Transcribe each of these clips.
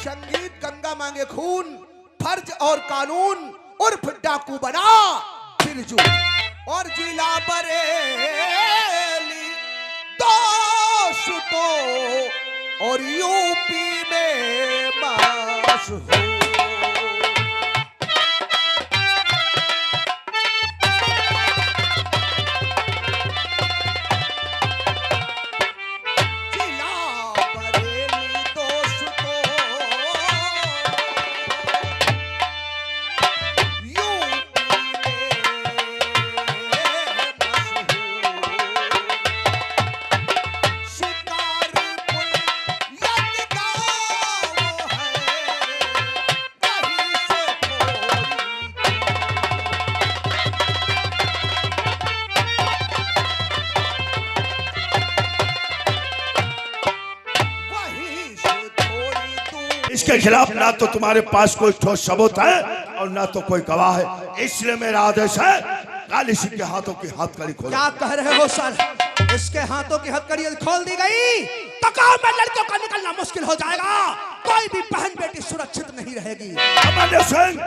संगीत गंगा मांगे खून, फर्ज और कानून उर्फ डाकू बना बिरजू, और जिला बरेली दोस्तों और यूपी में मशहूर। इसके खिलाफ ना तो तुम्हारे पास कोई ठोस सबूत है और ना तो कोई गवाह है, इसलिए मेरा आदेश है काली सिंह के हाथों की हथकड़ी खोलो। क्या कह रहे हो सर? इसके हाथों की हथकड़ी खोल दी गई तो गांव में लड़कियों का निकलना मुश्किल हो जाएगा, कोई भी बहन बेटी सुरक्षित नहीं रहेगी। अमर सिंह,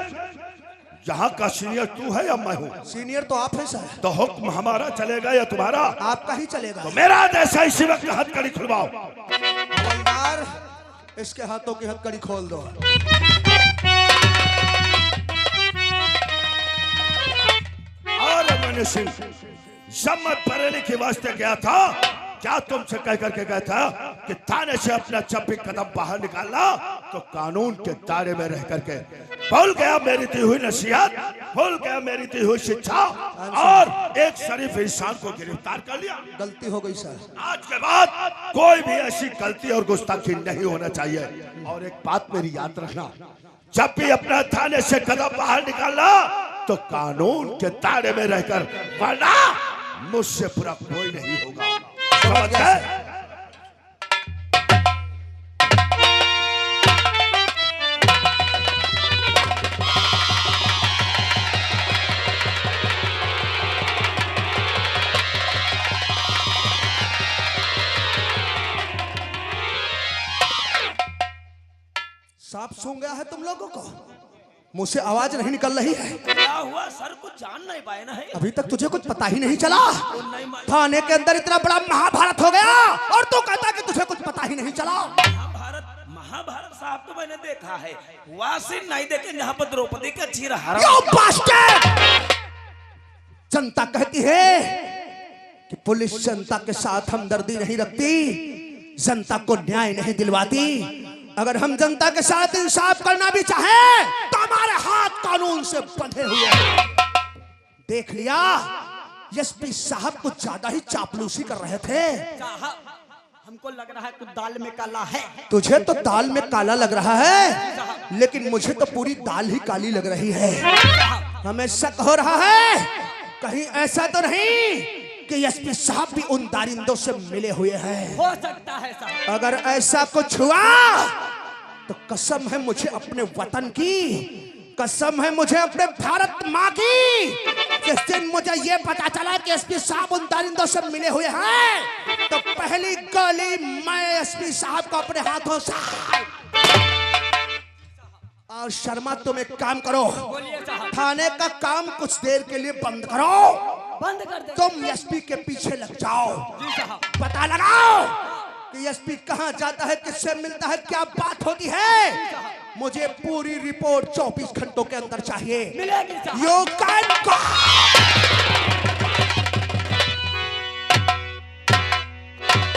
यहाँ का सीनियर तू है या मैं हूँ? सीनियर तो आप हैं सर। तो हुक्म हमारा चलेगा या तुम्हारा? आपका ही चलेगा। तो मेरा आदेश है इसी वक्त हथकड़ी खुलवाओ। हवलदार, इसके हाथों की हथकड़ी खोल दो। और अमर सिंह, जब मैं बरेली के वास्ते गया था, क्या तुमसे कह करके गया था कि थाने से अपना जब भी कदम बाहर निकालना तो कानून के दायरे में रह करके? भूल गया मेरी दी हुई नसीहत, भूल गया मेरी दी हुई शिक्षा, और एक शरीफ इंसान को गिरफ्तार कर लिया। गलती हो गई सर। आज के बाद कोई भी ऐसी गलती और गुस्ताखी नहीं होना चाहिए। और एक बात मेरी याद रखना, जब भी अपना थाने से कदम बाहर निकालना तो कानून के दायरे में रहकर, वरना मुझसे बुरा कोई नहीं होगा। समझ गए? सांप सूंघ गया है तुम लोगों को? मुंह से आवाज नहीं निकल रही है। क्या हुआ सर? कुछ जान नहीं पाए ना है? अभी तक तुझे कुछ पता ही नहीं चला? थाने के अंदर इतना बड़ा महाभारत हो गया और तू कहता कि तुझे कुछ पता ही नहीं चला। महाभारत साहब तो मैंने देखा है, वासी नहीं देखे जहाँ पर द्रौपदी का चीर हरा। जनता कहती है कि पुलिस जनता के साथ हमदर्दी नहीं रखती, जनता को न्याय नहीं दिलवाती। अगर हम जनता के साथ इंसाफ करना भी चाहें तो हमारे हाथ कानून से बंधे हुए हैं। देख लिया, एसपी साहब कुछ ज्यादा ही चापलूसी कर रहे थे। हमको लग रहा है कुछ दाल में काला है। तुझे तो दाल में काला लग रहा है, लेकिन मुझे तो पूरी दाल ही काली लग रही है। हमें शक हो रहा है कहीं ऐसा तो नहीं कि एसपी साहब भी उन दारिंदों से मिले हुए हैं। हो सकता है साहब। अगर ऐसा कुछ हुआ तो कसम है मुझे अपने वतन की, कसम है मुझे अपने भारत माँ की, जिस दिन मुझे ये पता चला कि एसपी साहब उन दारिंदों से मिले हुए हैं तो पहली गोली मैं एसपी साहब को अपने हाथों से। और शर्मा, तुम एक काम करो, थाने का काम कुछ देर के लिए बंद करो, बंद कर दे। तुम एसपी के पीछे लग जाओ, जी साहब। पता लगाओ कि एसपी कहां जाता है, किससे मिलता है, क्या बात होती है। मुझे पूरी रिपोर्ट 24 घंटों के अंदर चाहिए। मिलेगी साहब। You can go।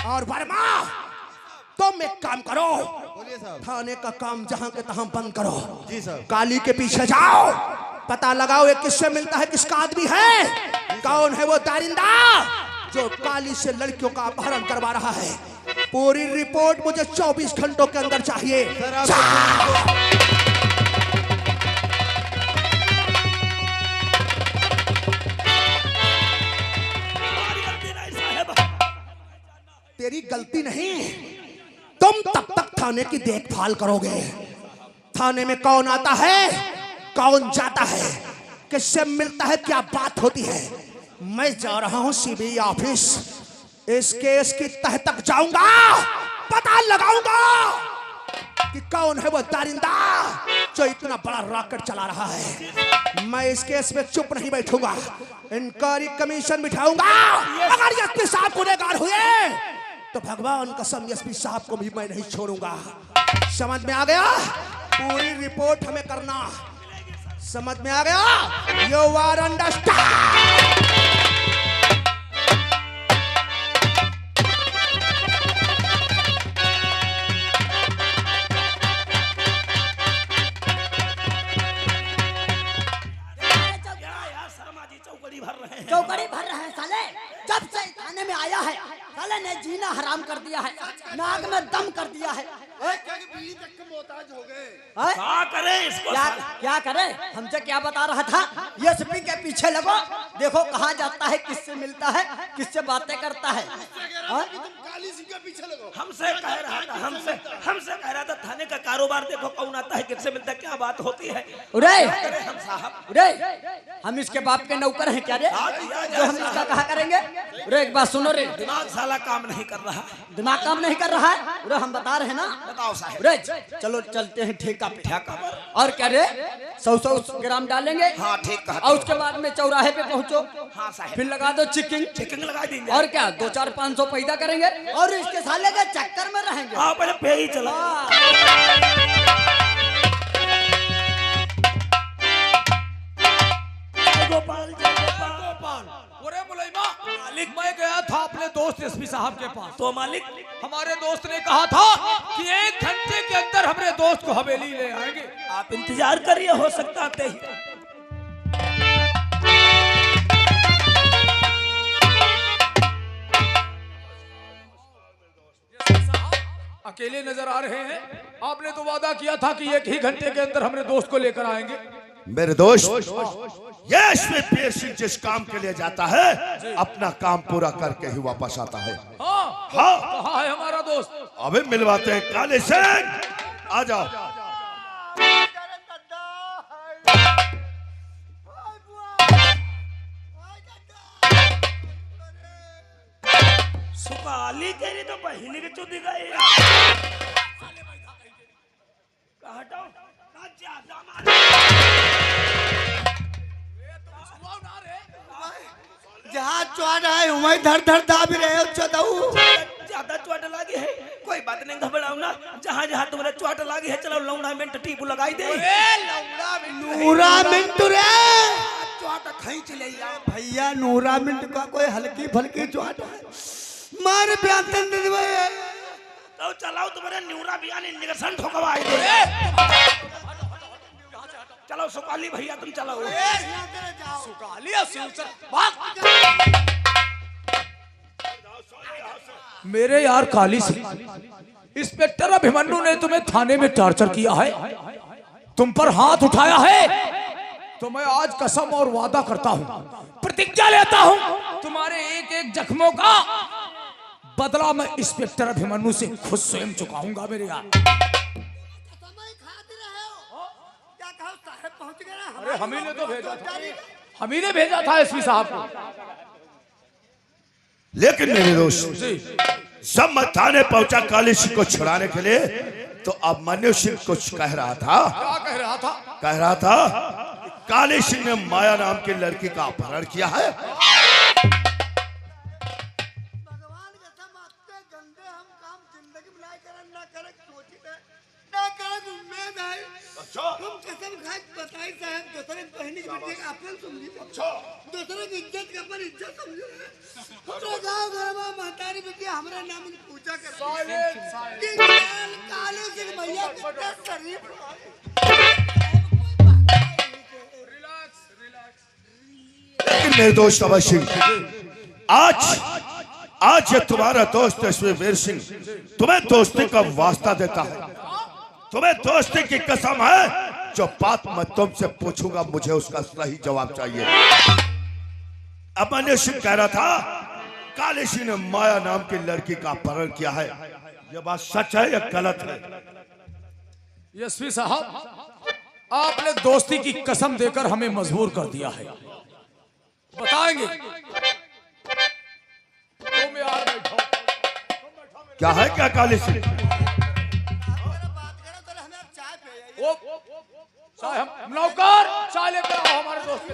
और वर्मा, तुम एक काम करो, थाने का काम जहां के तहां बंद करो। जी सर। काली के पीछे जाओ, पता लगाओ ये किससे मिलता है, किसका आदमी है, कौन है वो दारिंदा जो काली से लड़कियों का अपहरण करवा रहा है। पूरी रिपोर्ट मुझे 24 घंटों के अंदर चाहिए। तेरी गलती नहीं, तुम तब तक थाने की देखभाल करोगे। थाने में कौन आता है, कौन जाता है, किससे मिलता है, क्या बात होती है। मैं जा रहा हूं सीबीआई ऑफिस, इस केस की तह तक जाऊंगा, पता लगाऊंगा। कि कौन है वो दारिंदा जो इतना बड़ा रॉकेट चला रहा है। मैं इस केस में चुप नहीं बैठूंगा, इंक्वायरी कमीशन बिठाऊंगा। अगर एसपी साहब गुनहगार हुए तो भगवान कसम एसपी साहब को भी मैं नहीं छोड़ूंगा। समझ में आ गया? पूरी रिपोर्ट हमें करना। समझ में आ गया? You are understand? चौकड़ी भर रहे हैं साले। जब से थाने में आया है साले ने जीना हराम कर दिया है, नाक में दम कर दिया है। क्या करे इसको? क्या करे? हमसे क्या बता रहा था? एसपी के पीछे लगो, देखो कहाँ जाता है, किससे मिलता है, किससे बातें करता है। हमसे कह रहा था, हमसे कह रहा था थाने का कारोबार देखो कौन आता है, किससे मिलता है, क्या बात होती है। हम साहब हम इसके बाप के नौकर हैं क्या रे, जो हम इसका कहा करेंगे? रे एक बात सुनो रे, दिमाग साला काम नहीं कर रहा। दिमाग काम नहीं कर रहा है रे, हम बता रहे हैं ना। बताओ साहब। रे चलो चलते हैं ठेका पे। ठेका पर? और क्या रे, 100 ग्राम डालेंगे। हाँ ठीक कहा। और उसके बाद में चौराहे पे पहुंचो। हाँ साहब। फिर लगा दो चिकिंग। चिकिंग लगा देंगे। और क्या 2-4-500 पैदा करेंगे और इसके साले के चक्कर में रहेंगे। हाँ पहले पे ही चला। गोपाल अरे मुलैमा मालिक, मैं गया था अपने दोस्त एसपी साहब के पास। तो मालिक हमारे दोस्त ने कहा था कि 1 घंटे के अंदर हमारे दोस्त को हवेली ले आएंगे। आप इंतजार करिए, हो सकता आते ही। अकेले नजर आ रहे हैं। आपने तो वादा किया था कि 1 ही घंटे के अंदर हमारे दोस्त को लेकर आएंगे। मेरे दोस्त, यश में पीर सिंह जिस काम के लिए जाता है अपना काम पूरा करके ही वापस आता है। हाँ, हाँ। कहाँ है हमारा दोस्त? अभी मिलवाते हैं। काले सिंह आ जाओ। सुकाली के लिए तो बहिनी के चुदी गए। जहाँ चौड़ है वहीं धर धर दाब रहे हो चौदह। ज्यादा चोट लगी है, कोई बात नहीं, घबराओ ना। जहाँ जहाँ तुम्हारे चोट लगी है चलो लौड़ा मिनट टीपू लगाई दे। नूरा मिनट रे चोट खींच ले भैया, नूरा मिनट का कोई हल्की फल्की चोट है, मार प्यातन दे दे। तो चलाओ तुम्हारे न्यूरा बियान इंजेक्शन ठोकवाई दे। चलो सुकाली भैया तुम चलो। सुकाली मेरे यार काली सिंह, इंस्पेक्टर अभिमन्यु ने तुम्हें थाने में टॉर्चर किया है, तुम पर हाथ उठाया है, तो मैं आज कसम और वादा करता हूं, प्रतिज्ञा लेता हूं, तुम्हारे एक एक जख्मों का बदला मैं इंस्पेक्टर अभिमन्यु से खुद स्वयं चुकाऊंगा। मेरे यार अरे हम ही ने तो भेजा था, हम ही ने भेजा था एसपी साहब को। लेकिन मेरे दोस्त, जब मैं थाने पहुंचा काली सिंह को छुड़ाने के लिए, तो अब मनु सिंह कुछ कह रहा था। क्या कह रहा था? कह रहा था काली सिंह ने माया नाम की लड़की का अपहरण किया है। लेकिन मेरे दोस्त अभय सिंह, आज ये तुम्हारा दोस्त वीर सिंह तुम्हें दोस्ती का वास्ता देता है, तुम्हें दोस्ती की कसम है। जो बात मैं तुमसे पूछूंगा मुझे उसका सही जवाब चाहिए। अमन सिंह कह रहा था काली सिंह ने माया नाम की लड़की का अपहरण किया है, यह बात सच है या गलत है? एसपी साहब, आपने दोस्ती की कसम देकर हमें मजबूर कर दिया है, बताएंगे। क्या है क्या काली सिंह? वो चाय हम नौकर चाय लेकर आओ हमारे दोस्त।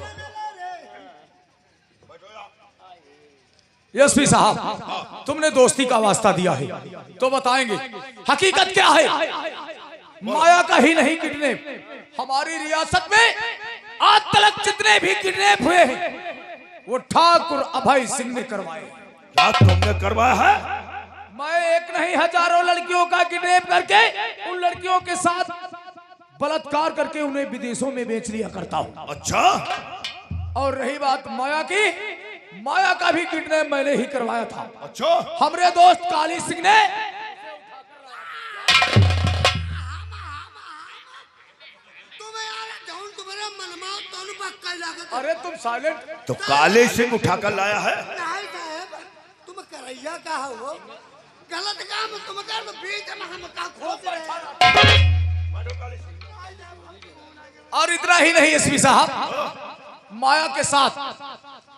एसपी साहब, तुमने दोस्ती का वास्ता दिया है तो बताएंगे हकीकत क्या है। माया का ही नहीं किडनैप हमारी रियासत में आज तक जितने भी किडनैप हुए हैं वो ठाकुर अभय सिंह ने करवाए। क्या तुमने करवाया है? मैं एक नहीं हजारों लड़कियों का किडनैप करके उन लड़कियों के साथ बलात्कार करके उन्हें विदेशों में बेच लिया करता हूँ। अच्छा, और रही बात माया की, माया का भी किडनैप मैंने ही करवाया था। अच्छा, हमरे दोस्त काली सिंह ने। अरे तुम साइलेंट। तो काले सिंह उठाकर लाया है। नहीं साहब, तुम करैया का हो, गलत काम तुम कर दो, बीच में हम का खोज रहे। और इतना ही नहीं एसपी साहब, माया के साथ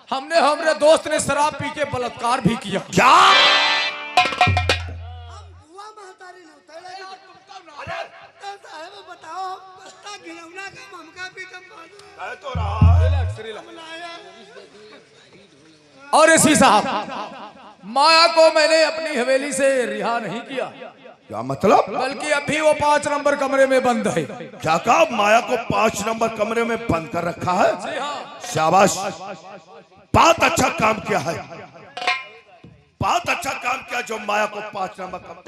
हमरे दोस्त ने शराब पी के बलात्कार भी किया। क्या? बुआ महतारी न उतरे साहब, बताओ बस्ता घिनौना का हमका भी कम कह तो रहा है। और एसपी साहब, माया को मैंने अपनी हवेली से रिहा नहीं किया। क्या मतलब? बल्कि अभी वो 5 नंबर कमरे में बंद है। क्या कहा? माया को 5 नंबर कमरे में बंद कर रखा है? जी हाँ। शाबाश, बहुत अच्छा काम किया है, बहुत अच्छा काम किया जो माया को 5 नंबर कमरे।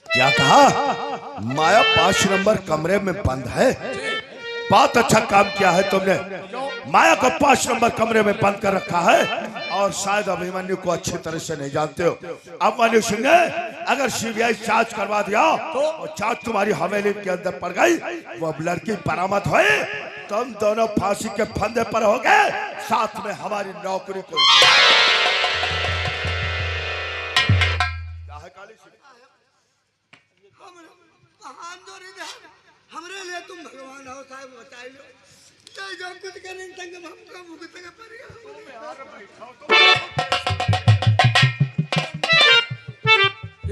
क्या कहा? माया 5 नंबर कमरे में बंद है? बहुत अच्छा काम किया है तुमने। माया को 5 नंबर कमरे में बंद कर रखा है और शायद अभिमन्यु को अच्छी तरह से नहीं जानते हो। अभिमन्यु सिंह ने अगर सीबीआई जांच करवा दिया तो जांच तुम्हारी हवेली के अंदर पड़ गई, वो अब लड़की बरामद हुई, तुम दोनों फांसी के फंदे पर हो गए, साथ में हमारी नौकरी को। हमरे लिए तुम भगवान हो साहब, बताई लो जो कुछ करें संग हमका भुगत के पड़ेगा।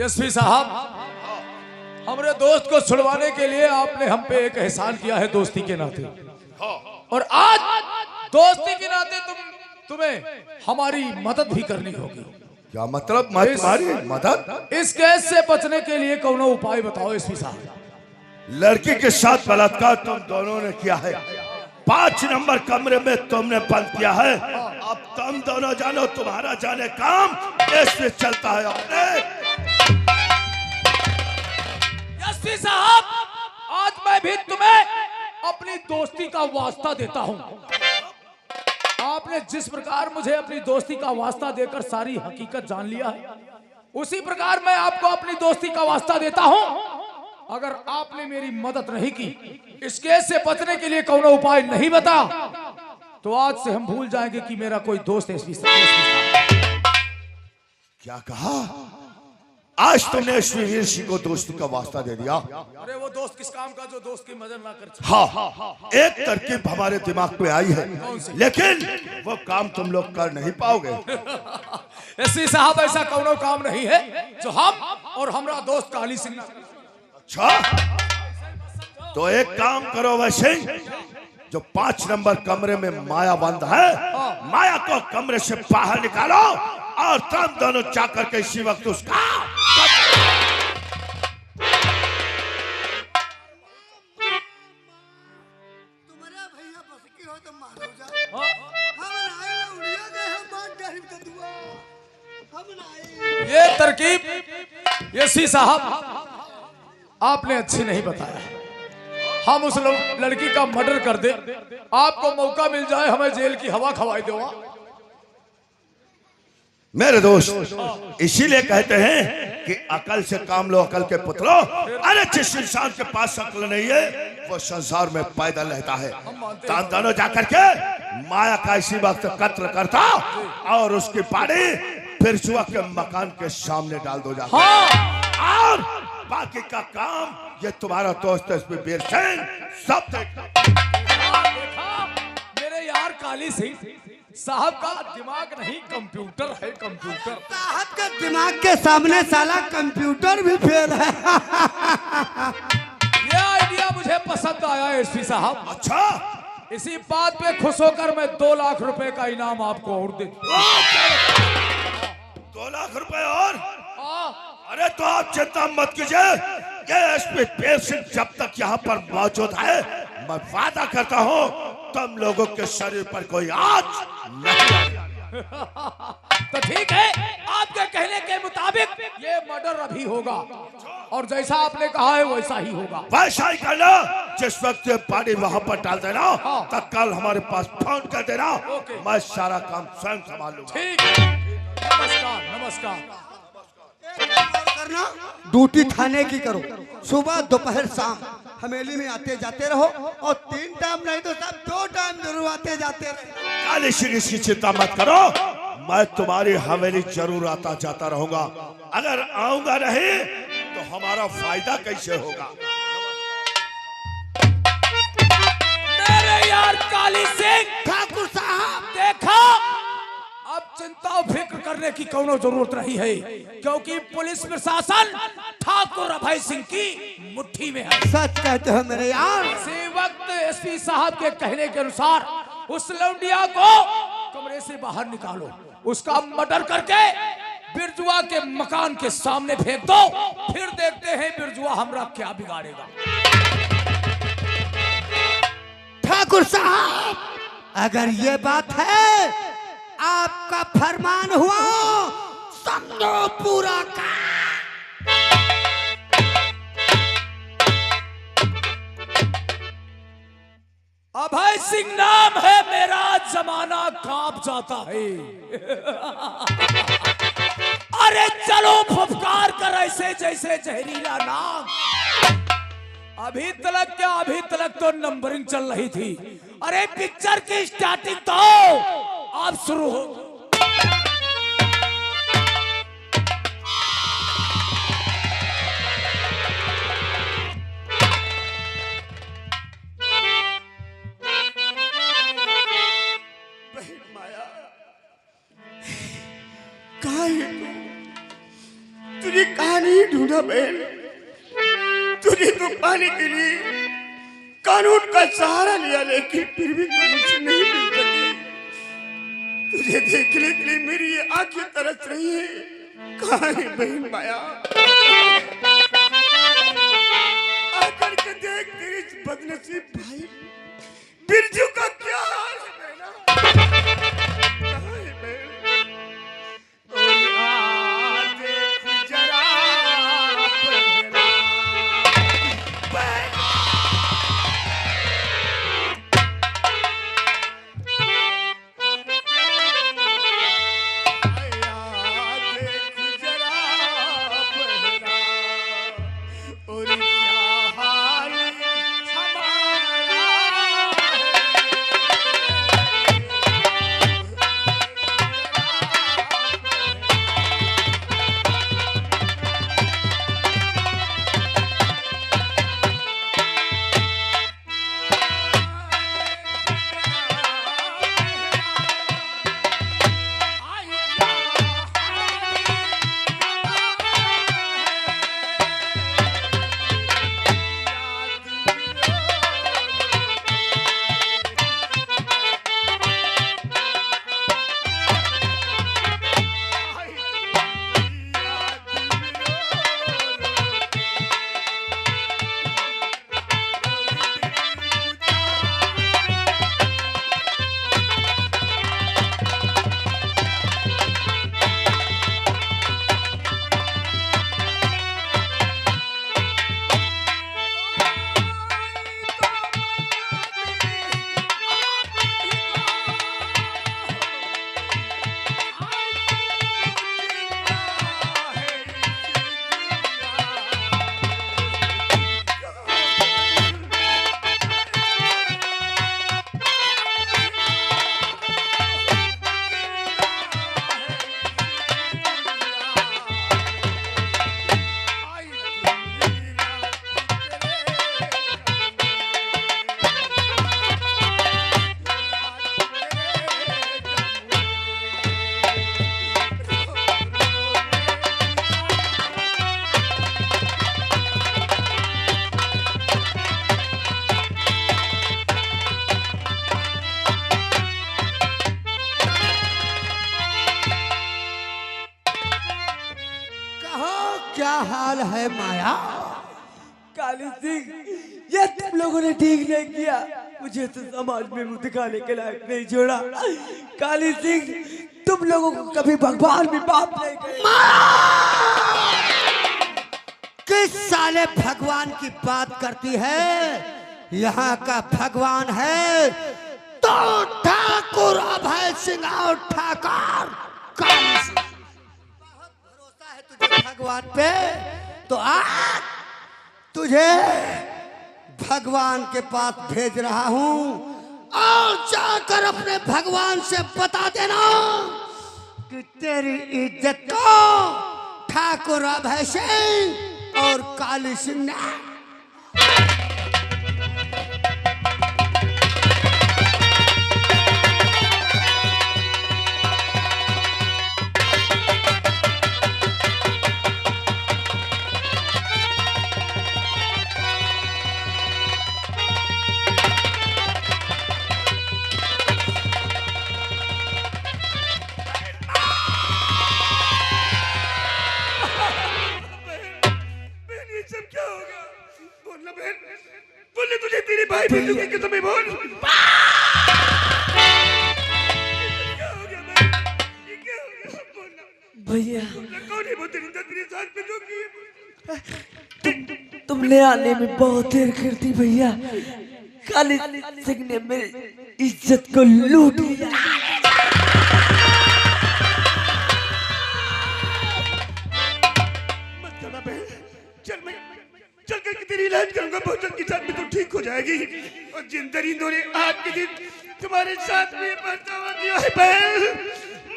एसपी साहब, हमारे दोस्त को छुड़वाने के लिए आपने हम पे एक एहसान किया है दोस्ती के नाते, और आज दोस्ती के नाते तुम्हें हमारी मदद भी करनी होगी। क्या मतलब? तुम्हारी मदद? इस केस से बचने के लिए कौन उपाय बताओ एसपी साहब। लड़की के साथ बलात्कार तुम दोनों ने किया है, 5 नंबर कमरे में तुमने बंद किया है। अब तुम दोनों जानो, तुम्हारा जाने काम ऐसे चलता है। अपने एसपी साहब, आज मैं भी तुम्हें अपनी दोस्ती का वास्ता देता हूं। आपने जिस प्रकार मुझे अपनी दोस्ती का वास्ता देकर सारी हकीकत जान लिया है, उसी प्रकार मैं आपको अपनी दोस्ती का वास्ता देता हूं। अगर आपने मेरी मदद नहीं की, इस केस से बचने के लिए कौन उपाय नहीं बता, तो आज से हम भूल जाएंगे कि मेरा कोई दोस्त है। क्या कहा? आज तुमने वीर सिंह को दोस्ती का वास्ता दे दिया? अरे वो दोस्त किस काम का जो दोस्त की मदद ना कर। हाँ, एक तरकीब हमारे दिमाग में आई है, लेकिन वो काम तुम लोग कर नहीं पाओगे। एसपी साहब, ऐसा कौन काम नहीं है जो हम और हमारा दोस्त काली सिंह। अच्छा, तो एक काम करो वैसे, जो 5 नंबर कमरे में माया बंद है, माया को कमरे से बाहर निकालो और तुम दोनों जाकर के इसी वक्त उसका। तुम्हारा भैया बस की हो तो मारो जा। हम नाई उड़िया गए, हम बात डर के दुआ, हम नाई। ये तरकीब एसपी साहब आपने अच्छी नहीं बताया। हम उस लड़की का मर्डर कर दे, आपको मौका मिल जाए हमें जेल की हवा खवाई दो। मेरे दोस्त, इसीलिए कहते हैं कि अकल से काम लो, अकल के पुत्रों। अरे जिस इंसान के पास अकल नहीं है वो संसार में पैदल रहता है। तुम दोनों जाकर के माया का इसी वक्त कत्ल करता और उसकी बाड़ी फिर के मकान के सामने डाल दो जाकर। और बाकी का काम ये तुम्हारा दोस्त एसपी वीर सिंह सब देख। देखा मेरे यार काली सिंह साहब का दिमाग नहीं कंप्यूटर है, कंप्यूटर। साहब के दिमाग के सामने साला कंप्यूटर भी फेल है। ये आइडिया मुझे पसंद आया एसपी साहब। अच्छा, इसी बात पे खुश होकर मैं 2 लाख रुपए का इनाम आपको और दे। 2 लाख रुपए और? अरे तो आप चिंता मत कीजिए, ये एसपी वीर सिंह जब तक यहाँ पर मौजूद है मैं वादा करता हूँ तुम लोगों के शरीर पर कोई आँच नहीं। तो ठीक है, आपके कहने के मुताबिक ये मर्डर अभी होगा और जैसा आपने कहा है वैसा ही होगा। वैसा ही करना, जिस वक्त ये पानी वहाँ पर डाल देना तब कल हमारे पास फोन कर देना, मैं सारा काम स्वयं संभाल लूंगा। ठीक है, नमस्कार नमस्कार। करना ड्यूटी थाने की करो, सुबह दोपहर शाम हवेली में आते जाते रहो और 3 टाइम नहीं तो सब 2 टाइम जरूर आते जाते रहो। काली सिंह इसकी चिंता मत करो, मैं तुम्हारी हवेली जरूर आता जाता रहूंगा। अगर आऊंगा नहीं तो हमारा फायदा कैसे होगा? मेरे यार काली सिंह ठाकुर साहब देखा, अब चिंता और फिक्र करने की कोनो जरूरत नहीं है, क्योंकि पुलिस प्रशासन ठाकुर अभय सिंह की मुट्ठी में है। सच कहते हो मेरे यार। इसी वक्त एसपी साहब के कहने के अनुसार उस लौंडिया को कमरे से बाहर निकालो, उसका मर्डर करके बिरजुआ के मकान के सामने फेंक दो, फिर देखते हैं बिरजुआ हमरा क्या बिगाड़ेगा। ठाकुर साहब अगर ये बात है आपका फरमान हुआ, समझो पूरा का। अभय सिंह नाम है मेरा, जमाना कांप जाता है। अरे चलो फुफकार कर ऐसे जैसे जहरीला नाम। अभी तलक तो नंबरिंग चल रही थी। अरे पिक्चर की स्टार्टिंग तो अब शुरू हो। तुझे कहाँ नहीं ढूंढा बहन, तुझे तो पाने के लिए कानून का सहारा लिया, लेकिन फिर भी तुम मुझसे नहीं मिल सकी। तुझे देखने के लिए मेरी ये आंखें तरस रही है। कहाँ है बहन माया? आकर के देख तेरे इस बदनसीब भाई बिरजू का क्या हाल है बहना। कहाँ है बहन? काली सिंह, ये तुम लोगों ने ठीक नहीं किया। मुझे तो समाज में मुंह दिखाने के लायक नहीं छोड़ा। काली सिंह, तुम लोगों को कभी भगवान भी माफ नहीं करेगा। किस साले भगवान की बात करती है? यहाँ का भगवान है तो ठाकुर अभय सिंह और ठाकुर काली सिंह। बहुत भरोसा है तुझे भगवान पे, तो आज तुझे भगवान के पास भेज रहा हूँ और जाकर अपने भगवान से बता देना कि तेरी इज्जत को ठाकुर अभय सिंह और काली सिंह ने बोले तुझे तेरे भाई बंधु की कसम है, बोल क्या हो गया भाई? ये क्या हो गया? बोलना भैया, कौन है वो तेरे साथ में जो की? तुमने आने में बहुत देर कर दी भैया। काली सिंह ने मेरी इज्जत को लूट लिया। मत जाना बहन, चल कर तेरी इलाज करूंगा। बहुत जल्द के साथ में तो ठीक हो जाएगी। और जिन दरिंदों ने आज के दिन तुम्हारे साथ में बर्ताव किया है बहन,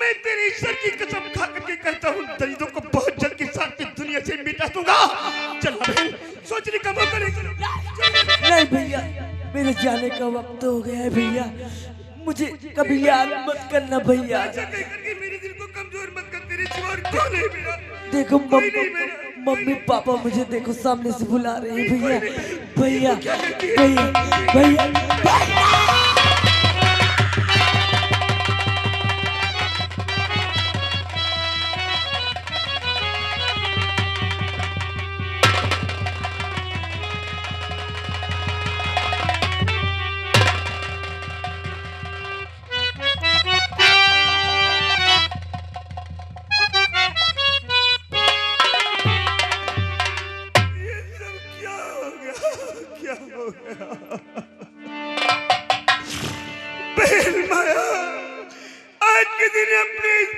मैं तेरे ईश्वर की कसम खा करके कहता हूँ, दरिंदों को बहुत जल्द के साथ में दुनिया से मिटा दूंगा। चल बहन, सोचने का मौका नहीं। नहीं भैया, मेरे जाने का वक्त हो गया है भैया। मुझे कभी याद मत करना भैया। ऐसा कह करके मेरे दिल को कमजोर मत कर। तेरे सिवा और कौन है मेरा? देखो मम्मी पापा मुझे देखो सामने से बुला रहे हैं भैया। भैया भैया भैया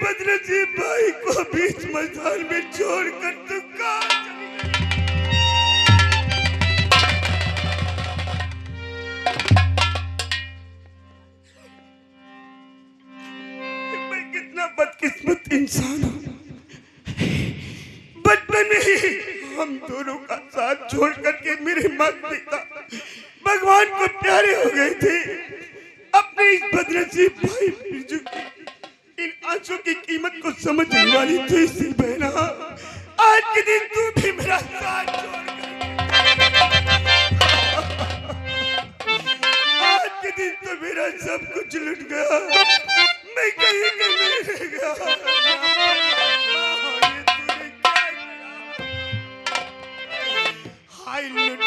बदनसीब भाई को बीच मैदान में छोड़कर तू कहाँ चली गई? मैं कितना बदकिस्मत इंसान हूँ। बचपन में ही हम दोनों का साथ छोड़ करके मेरे माता पिता भगवान को प्यारे हो गए थे। अपने इस बदनसीब भाई बिरजू की इन आंसू की कीमत को समझने वाली थी सी बहना। आज के दिन तू भी मेरा साथ छोड़ आज के दिन तो मेरा सब कुछ लुट गया। मैं कहीं का नहीं रह गया। ये तूने क्या किया? हाय लुट